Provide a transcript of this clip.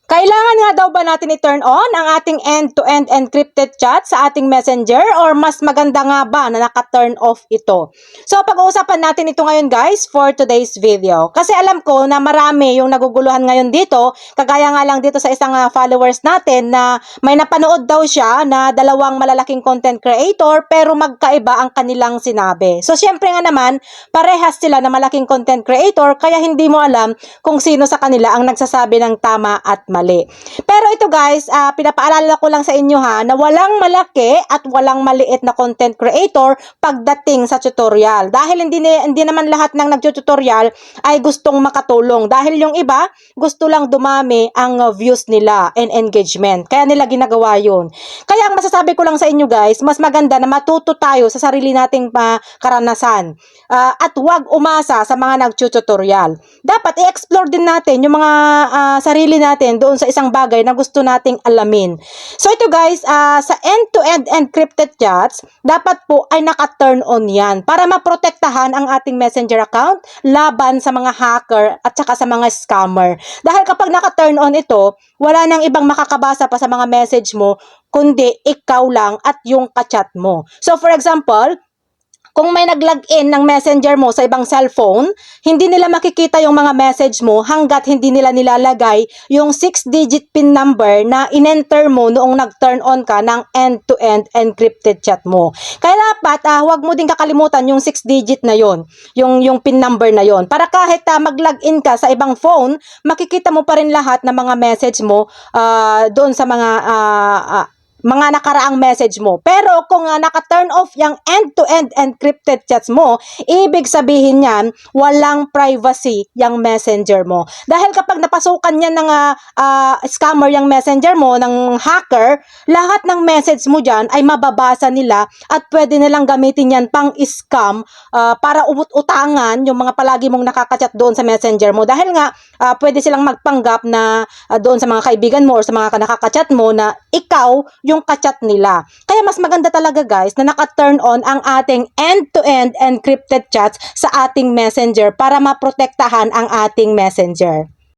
Kailangan nga daw ba natin i-turn on ang ating end-to-end encrypted chat sa ating messenger or mas maganda nga ba na naka-turn off ito? So pag-uusapan natin ito ngayon guys for today's video. Kasi alam ko na marami yung naguguluhan ngayon dito, kagaya nga lang dito sa isang followers natin na may napanood daw siya na dalawang malalaking content creator pero magkaiba ang kanilang sinabi. So syempre nga naman, parehas sila na malaking content creator kaya hindi mo alam kung sino sa kanila ang nagsasabi ng tama at mali. Pero ito guys, pinapaalala ko lang sa inyo na walang malaki at walang maliit na content creator pagdating sa tutorial. Dahil hindi naman lahat ng nagtututorial ay gustong makatulong. Dahil yung iba, gusto lang dumami ang views nila and engagement. Kaya nila ginagawa yun. Kaya ang masasabi ko lang sa inyo guys, mas maganda na matuto tayo sa sarili nating karanasan. At huwag umasa sa mga nagtututorial. Dapat i-explore din natin yung mga sarili natin doon sa isang bagay na gusto nating alamin. So ito guys, sa end-to-end encrypted chats, dapat po ay naka-turn on yan para maprotektahan ang ating messenger account laban sa mga hacker at saka sa mga scammer. Dahil kapag naka-turn on ito, wala nang ibang makakabasa pa sa mga message mo, kundi ikaw lang at yung ka-chat mo. So for example, kung may nag-login ng messenger mo sa ibang cellphone, hindi nila makikita yung mga message mo hanggat hindi nila nilalagay yung 6-digit PIN number na in-enter mo noong nag-turn on ka ng end-to-end encrypted chat mo. Kaya dapat, huwag mo din kakalimutan yung 6-digit na yon, yung PIN number na yon. Para kahit mag-login ka sa ibang phone, makikita mo pa rin lahat ng mga message mo doon sa mga nakaraang message mo. Pero kung naka-turn off yung end-to-end encrypted chats mo, ibig sabihin yan, walang privacy yung messenger mo. Dahil kapag napasukan yan ng scammer yung messenger mo, ng hacker, lahat ng message mo dyan ay mababasa nila at pwede nilang gamitin yan pang scam para utangan yung mga palagi mong nakakachat doon sa messenger mo. Dahil nga, pwede silang magpanggap na doon sa mga kaibigan mo or sa mga nakakachat mo na ikaw yung kachat nila. Kaya mas maganda talaga guys na naka-turn on ang ating end-to-end encrypted chats sa ating messenger para maprotektahan ang ating messenger.